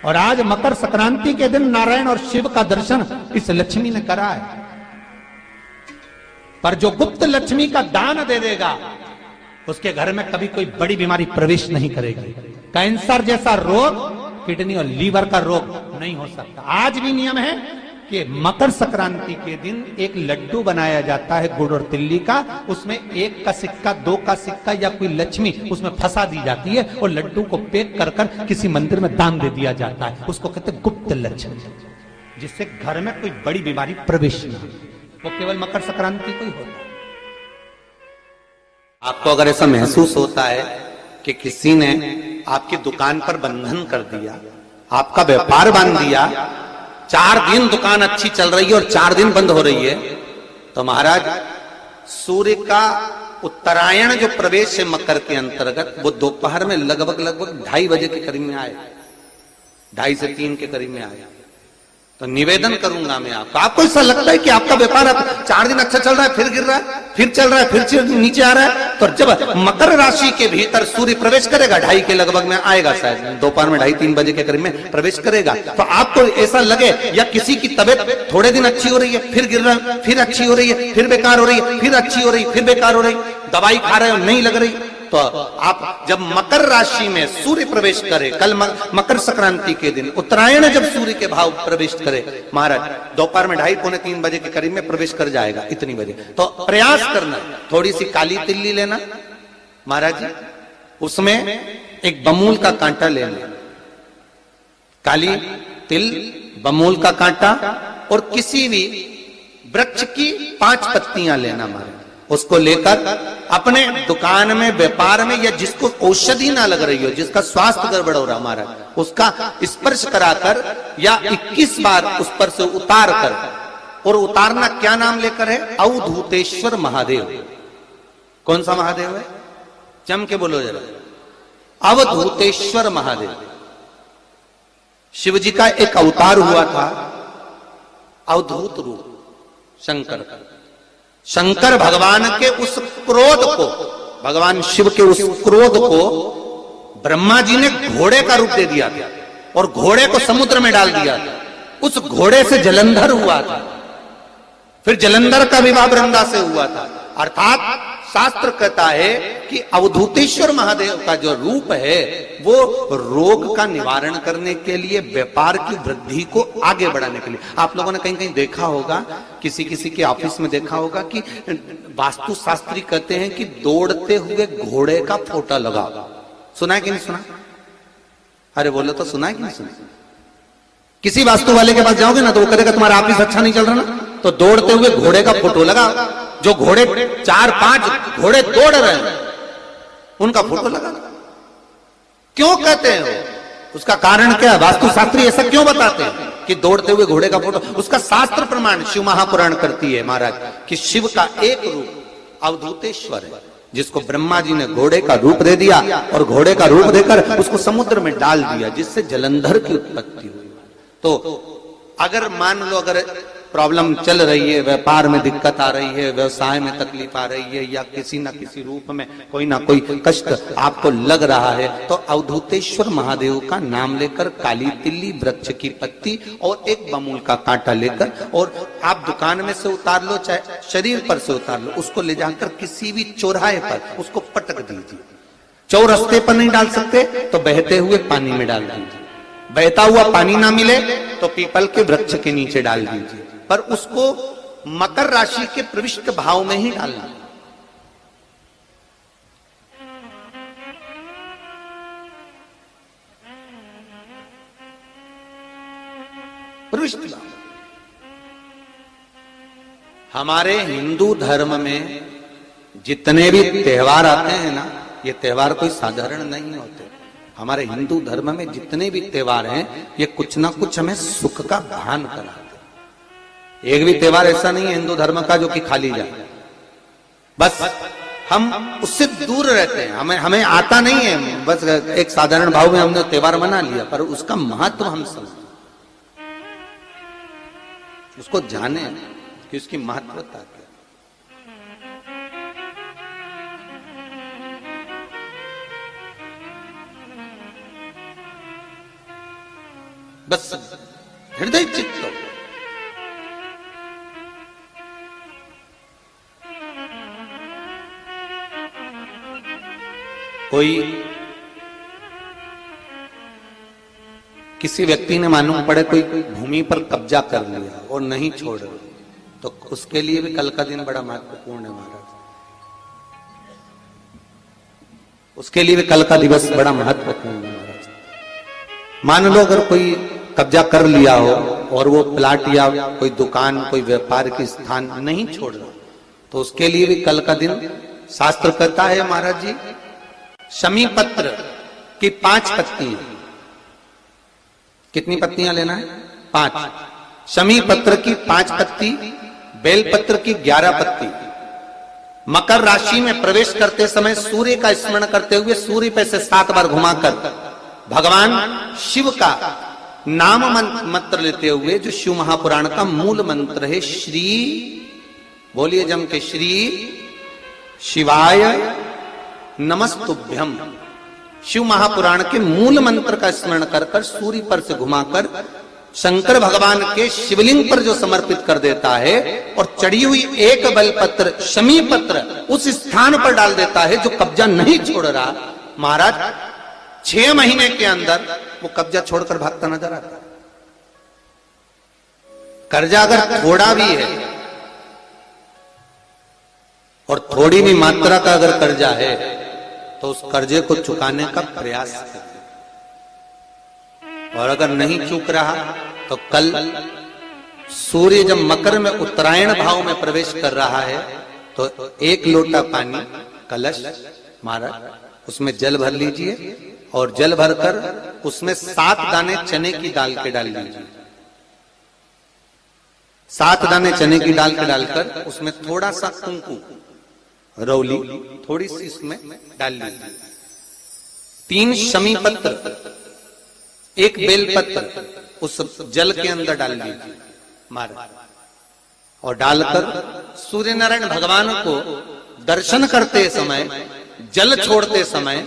और आज मकर संक्रांति के दिन नारायण और शिव का दर्शन इस लक्ष्मी ने करा है। पर जो गुप्त लक्ष्मी का दान दे देगा उसके घर में कभी कोई बड़ी बीमारी प्रवेश नहीं करेगी। कैंसर जैसा रोग, किडनी और लीवर का रोग नहीं हो सकता। आज भी नियम है कि मकर संक्रांति के दिन एक लड्डू बनाया जाता है गुड़ और तिल्ली का, उसमें 1 का सिक्का, 2 का सिक्का या कोई लक्ष्मी उसमें फंसा दी जाती है और लड्डू को पैक कर कर किसी मंदिर में दान दे दिया जाता है। उसको कहते हैं गुप्त लक्ष्मी, जिससे घर में कोई बड़ी बीमारी प्रवेश न हो। वो केवल मकर संक्रांति को ही होता है। आपको अगर ऐसा महसूस होता है कि किसी ने आपकी दुकान पर बंधन कर दिया, आपका व्यापार बांध दिया, 4 दिन दुकान अच्छी चल रही है और 4 दिन बंद हो रही है, तो महाराज सूर्य का उत्तरायण जो प्रवेश है मकर के अंतर्गत, वो दोपहर में लगभग 2:30 बजे के करीब में आए, 2:30 से 3 के करीब में आए। तो निवेदन करूंगा मैं आपको ऐसा लगता है कि आपका व्यापार 4 दिन अच्छा चल रहा है, फिर गिर रहा है, फिर चल रहा है, फिर नीचे आ रहा है, तो जब मकर राशि के भीतर सूर्य प्रवेश करेगा 2:30 के लगभग में आएगा, शायद दोपहर में 2:30-3 बजे के करीब में प्रवेश करेगा, तो आपको ऐसा लगे या किसी की तबियत थोड़े दिन अच्छी हो रही है, फिर गिर रहा है, फिर अच्छी हो रही है, फिर बेकार हो रही है, फिर अच्छी हो रही है, फिर बेकार हो रही, दवाई खा रहे हो नहीं लग रही, तो आप जब मकर राशि में सूर्य प्रवेश करे, कल मकर संक्रांति के दिन उत्तरायण जब सूर्य के भाव प्रवेश करे महाराज, दोपहर में 2:30-3 बजे के करीब में प्रवेश कर जाएगा, इतनी बजे, तो प्रयास करना थोड़ी सी काली तिल्ली लेना महाराज जी, उसमें एक बमूल का कांटा लेना, काली तिल, बमूल का कांटा और किसी भी वृक्ष की 5 पत्तियां लेना महाराज, उसको लेकर अपने दुकान में, व्यापार में, या जिसको औषधि ना लग रही हो, जिसका स्वास्थ्य गड़बड़ हो रहा हमारा, उसका स्पर्श कराकर या 21 बार उस पर से उतार कर, और उतारना क्या नाम लेकर है? अवधूतेश्वर महादेव। कौन सा महादेव है? जम के बोलो जरा, अवधूतेश्वर महादेव। शिव जी का एक अवतार हुआ था, अवधूत रूप शंकर का। शंकर भगवान के उस क्रोध को, भगवान शिव के उस क्रोध को ब्रह्मा जी ने घोड़े का रूप दे दिया था और घोड़े को समुद्र में डाल दिया था। उस घोड़े से जलंधर हुआ था, फिर जलंधर का विवाह वृंदा से हुआ था। अर्थात शास्त्र कहता है कि अवधूतेश्वर महादेव का जो रूप है वो रोग का निवारण करने के लिए, व्यापार की वृद्धि को आगे बढ़ाने के लिए। आप लोगों ने कहीं कहीं देखा होगा, किसी किसी के ऑफिस में देखा होगा कि वास्तु शास्त्री कहते हैं कि दौड़ते हुए घोड़े का फोटो लगाओ। सुना है कि नहीं सुना? अरे बोलो तो, सुना है कि नहीं सुना? किसी वास्तु वाले के पास जाओगे ना तो वो कहेगा तुम्हारा ऑफिस अच्छा नहीं चल रहा ना, तो दौड़ते हुए घोड़े का फोटो लगाओ। जो घोड़े 4-5 घोड़े दौड़ रहे हैं उनका फोटो लगा। क्यों कहते हैं वो? उसका कारण क्या है? वास्तुशास्त्री ऐसा क्यों बताते हैं कि दौड़ते हुए घोड़े का फोटो? उसका शास्त्र प्रमाण शिव महापुराण करती है महाराज कि शिव का एक रूप अवधूतेश्वर है, जिसको ब्रह्मा जी ने घोड़े का रूप दे दिया और घोड़े का रूप देकर उसको समुद्र में डाल दिया, जिससे जलंधर की उत्पत्ति हुई। तो अगर मान लो, अगर प्रॉब्लम चल रही है, व्यापार में दिक्कत आ रही है, व्यवसाय में तकलीफ आ रही है, या किसी ना किसी रूप में कोई ना कोई कष्ट आपको लग रहा है, तो अवधूतेश्वर महादेव का नाम लेकर काली तिल्ली, वृक्ष की पत्ती और एक बमूल का कांटा लेकर, और आप दुकान में से उतार लो, चाहे शरीर पर से उतार लो, उसको ले जाकर किसी भी चौराहे पर उसको पटक दीजिए। चौरस्ते पर नहीं डाल सकते तो बहते हुए पानी में डाल दीजिए। बहता हुआ पानी ना मिले तो पीपल के वृक्ष के नीचे डाल दीजिए, पर उसको मकर राशि के प्रविष्ट भाव में ही डालना। प्रविष्ट भाव। हमारे हिंदू धर्म में जितने भी त्योहार आते हैं ना, ये त्योहार कोई साधारण नहीं होते। हमारे हिंदू धर्म में जितने भी त्योहार हैं, ये कुछ ना कुछ हमें सुख का भान कराते। एक भी त्योहार ऐसा नहीं है हिंदू धर्म का जो कि खाली जाए। बस हम उससे दूर रहते हैं, हमें आता नहीं है, बस एक साधारण भाव में हमने त्योहार मना लिया, पर उसका महत्व हम समझें, उसको जाने कि उसकी महत्वता क्या। बस हृदय चित्त हो। कोई किसी व्यक्ति ने मालूम पड़े कोई भूमि पर कब्जा कर लिया और नहीं छोड़ रहा, तो उसके लिए भी कल का दिन बड़ा महत्वपूर्ण है महाराज। उसके लिए भी कल का दिवस बड़ा महत्वपूर्ण है महाराज। मान लो अगर कोई कब्जा कर लिया हो और वो प्लाट या कोई दुकान कोई व्यापार की स्थान नहीं छोड़ रहा, तो उसके लिए भी कल का दिन शास्त्र कहता है महाराज जी, शमी पत्र की 5 पत्तियां। कितनी पत्तियां लेना है? 5। शमी पत्र की 5 पत्ती, बेल पत्र की 11 पत्ती। मकर राशि में प्रवेश करते समय सूर्य का स्मरण करते हुए सूर्य पे से 7 बार घुमाकर भगवान शिव का नाम मंत्र लेते हुए, जो शिव महापुराण का मूल मंत्र है, श्री, बोलिए जम के, श्री शिवाय नमस्तुभ्यम। शिव महापुराण के मूल मंत्र का स्मरण कर कर सूर्य पर से घुमाकर शंकर भगवान के शिवलिंग पर जो समर्पित कर देता है और चढ़ी हुई एक बेलपत्र शमी पत्र उस स्थान पर डाल देता है जो कब्जा नहीं छोड़ रहा, महाराज 6 महीने के अंदर वो कब्जा छोड़कर भागता नजर आता है। कर्जा अगर थोड़ा भी है और थोड़ी भी मात्रा का अगर कर्जा है तो उस कर्जे को चुकाने का प्रयास करें, और अगर नहीं चूक रहा तो कल सूर्य जब मकर में उत्तरायण भाव में प्रवेश कर रहा है तो 1 लोटा पानी कलश महाराज उसमें जल भर लीजिए और जल भरकर उसमें 7 दाने चने की दाल के डाल लीजिए। 7 दाने चने की दाल के डालकर उसमें थोड़ा सा कुंकू रौली थोड़ी सी इसमें डाल लीजिए। 3 शमी पत्र, 1 बेल पत्र उस जल के अंदर डाल लीजिए महाराज, और डालकर सूर्य नारायण भगवान को दर्शन करते समय, जल छोड़ते समय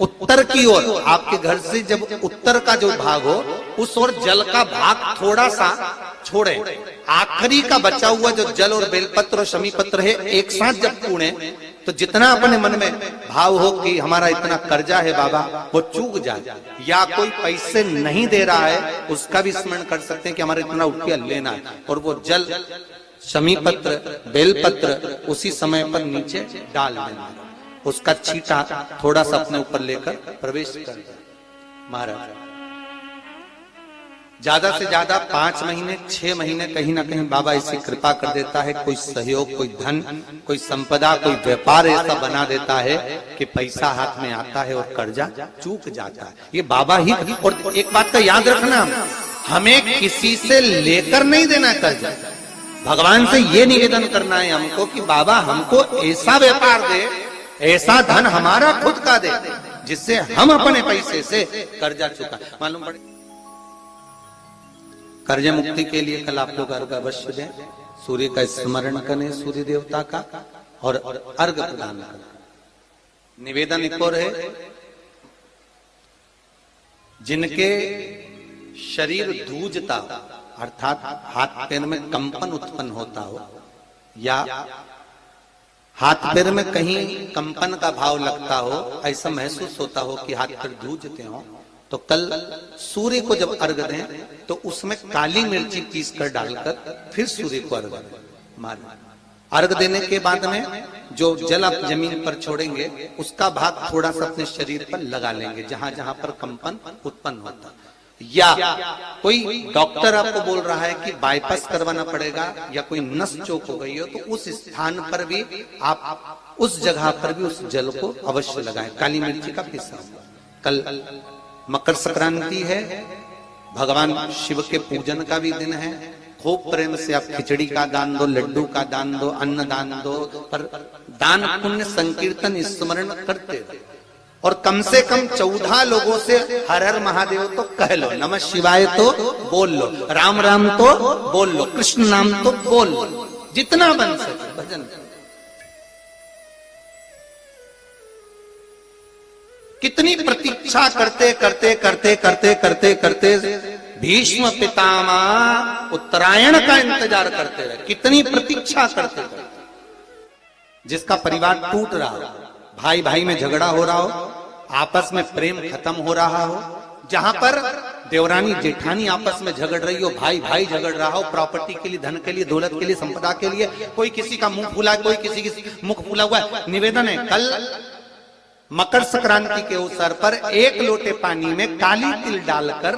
उत्तर की ओर, आपके घर से जब उत्तर का जो भाग हो उस ओर जल का भाग थोड़ा सा छोड़े। आखिरी का बचा हुआ जो जल और बेलपत्र और शमी पत्र है एक साथ जब पूणे तो जितना अपने मन में भाव हो कि हमारा इतना कर्जा है बाबा वो चूक जाए, या कोई पैसे नहीं दे रहा है उसका भी स्मरण कर सकते हैं कि हमारा इतना रुपया लेना है, और वो जल शमी पत्र बेलपत्र उसी समय पर नीचे डाल देना, उसका छींटा थोड़ा सा अपने ऊपर लेकर प्रवेश कर दे महाराज। ज्यादा से ज्यादा 5 महीने 6 महीने कहीं ना कहीं बाबा ऐसी कृपा कर देता है, कोई सहयोग, कोई धन, कोई संपदा, कोई व्यापार ऐसा बना देता है कि पैसा हाथ में आता है और कर्जा चूक जाता है। ये बाबा ही। और एक बात का याद रखना, हमें किसी से लेकर नहीं देना कर्जा, भगवान से ये निवेदन करना है हमको कि बाबा हमको ऐसा व्यापार दे, ऐसा धन हमारा खुद का दे जिससे हम अपने पैसे से कर्जा चुका। मालूम पड़े कर्ज मुक्ति के लिए कल आप लोग अर्घ अवश्य दें, सूर्य का स्मरण करें, सूर्य देवता का, और अर्घ प्रदान करें। निवेदन एक और है, जिनके शरीर धूजता अर्थात हाथ पैर में कंपन उत्पन्न होता हो, या हाथ पैर में कहीं कंपन का भाव लगता हो, ऐसा महसूस होता हो कि हाथ पैर धूजते हो, तो कल सूर्य को जब अर्घ दें तो उसमें काली मिर्ची पीस कर डालकर फिर सूर्य को अर्घ मारें। अर्घ देने के बाद में जो जल आप जमीन पर छोड़ेंगे उसका भाग थोड़ा सा अपने शरीर पर लगा लेंगे जहां जहां पर कंपन उत्पन्न होता। या कोई डॉक्टर आपको बोल रहा है कि बाईपास करवाना पड़ेगा या कोई नस चोक हो गई हो, तो उस स्थान पर भी आप उस जगह पर भी उस जल को अवश्य लगाएं, काली मिर्ची का पिसा। कल मकर संक्रांति है, भगवान शिव के पूजन का भी दिन है। खूब प्रेम से आप खिचड़ी का दान दो, लड्डू का दान दो, अन्न दान दो, पर दान पुण्य संकीर्तन स्मरण करते रहो। और कम से कम 14 लोगों से हर हर महादेव तो कह लो, नमः शिवाय तो बोल लो, राम राम तो बोल लो, कृष्ण नाम तो बोल लो, जितना बन सके भजन। कितनी प्रतीक्षा करते करते करते करते करते करते भीष्म पितामह उत्तरायण का इंतजार करते रहे, कितनी प्रतीक्षा करते रहे। जिसका परिवार टूट रहा हो, भाई भाई में झगड़ा हो रहा हो, आपस में प्रेम खत्म हो रहा हो, जहां पर देवरानी जेठानी आपस में झगड़ रही हो, भाई भाई झगड़ रहा हो, प्रॉपर्टी के लिए, धन के लिए, दौलत के लिए, संपदा के लिए, कोई किसी का मुंह फूला है, कोई किसी की मुख फूला हुआ है। निवेदन है, कल मकर संक्रांति के अवसर पर 1 लोटे पानी में काली तिल डालकर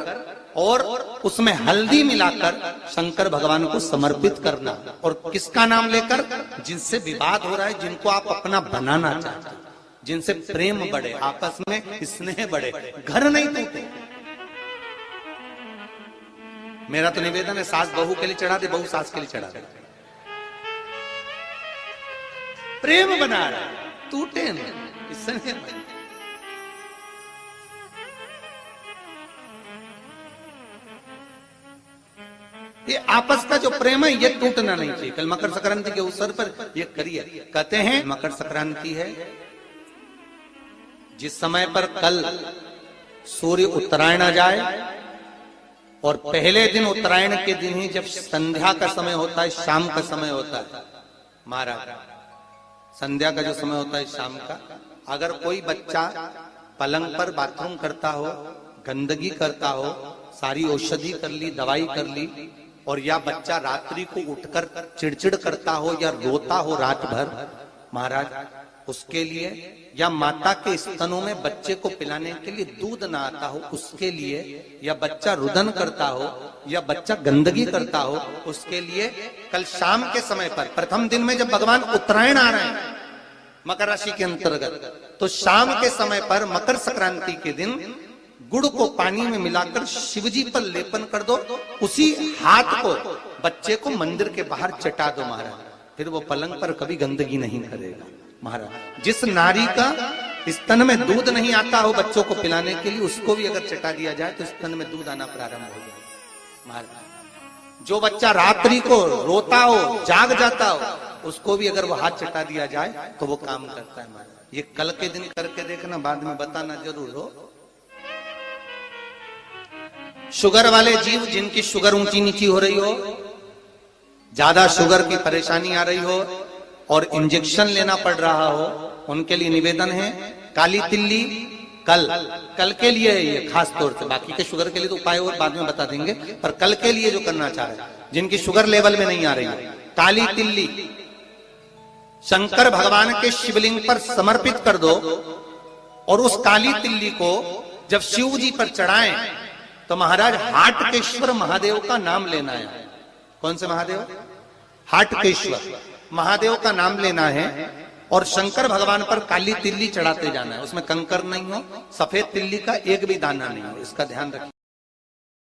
और उसमें हल्दी मिलाकर शंकर भगवान को समर्पित करना। और किसका नाम लेकर? जिनसे विवाद हो रहा है, जिनको आप अपना बनाना चाहते हैं, जिनसे प्रेम बढ़े, आपस में स्नेह बढ़े, घर नहीं टूटे। मेरा तो निवेदन है, सास बहू के लिए चढ़ा दे, बहू सास के लिए चढ़ा दे, प्रेम बना रहा, टूटे नहीं, स्नेह बढ़े। ये आपस का जो प्रेम है ये टूटना नहीं चाहिए। कल मकर संक्रांति के अवसर पर ये करिए। कहते हैं मकर संक्रांति है जिस समय पर कल सूर्य उत्तरायण आ जाए और पहले दिन उत्तरायण के दिन ही जब संध्या का समय होता है, शाम का समय होता है, महाराज संध्या का जो समय होता है शाम का, अगर कोई बच्चा पलंग पर बाथरूम करता हो, गंदगी करता हो, सारी औषधि कर ली, दवाई कर ली, और या बच्चा रात्रि को उठकर चिड़चिड़ करता हो या रोता हो रात भर, महाराज उसके लिए, या माता के स्तनों में बच्चे को पिलाने के लिए दूध ना आता हो उसके लिए, या बच्चा रुदन करता हो या बच्चा गंदगी करता हो उसके लिए, कल शाम के समय पर प्रथम दिन में जब भगवान उत्तरायण आ रहे हैं मकर राशि के अंतर्गत, तो शाम के समय पर मकर संक्रांति के दिन गुड़ को पानी में मिलाकर शिवजी पर लेपन कर दो, उसी हाथ को बच्चे को मंदिर के बाहर चटा दो महाराज, फिर वो पलंग पर कभी गंदगी नहीं करेगा महाराज। जिस नारी का स्तन में दूध नहीं आता हो बच्चों को पिलाने के लिए, उसको भी अगर चटा दिया जाए तो स्तन में दूध आना प्रारंभ हो जाए महाराज। जो बच्चा रात्रि को रोता हो, जाग जाता हो, उसको भी अगर वो हाथ चटा दिया जाए तो वो काम करता है महाराज। ये कल के दिन करके देखना, बाद में बताना जरूर हो। शुगर वाले जीव जिनकी शुगर ऊंची नीची हो रही हो, ज्यादा शुगर की परेशानी आ रही हो और इंजेक्शन लेना पड़ रहा हो, उनके लिए निवेदन है काली तिल्ली कल के लिए है ये खास तौर से, बाकी के शुगर के लिए तो उपाय और बाद में बता देंगे, पर कल के लिए जो करना चाह रहे हैं, जिनकी शुगर लेवल में नहीं आ रही है, काली तिल्ली शंकर भगवान के शिवलिंग पर समर्पित कर दो, और उस काली तिल्ली को जब शिव जी पर चढ़ाएं तो महाराज हाटकेश्वर महादेव का नाम लेना है। कौन से महादेव? हाटकेश्वर महादेव का नाम लेना है, और शंकर भगवान पर काली तिल्ली चढ़ाते जाना है। उसमें कंकर नहीं हो, सफेद तिल्ली का एक भी दाना नहीं हो, इसका ध्यान रखिए।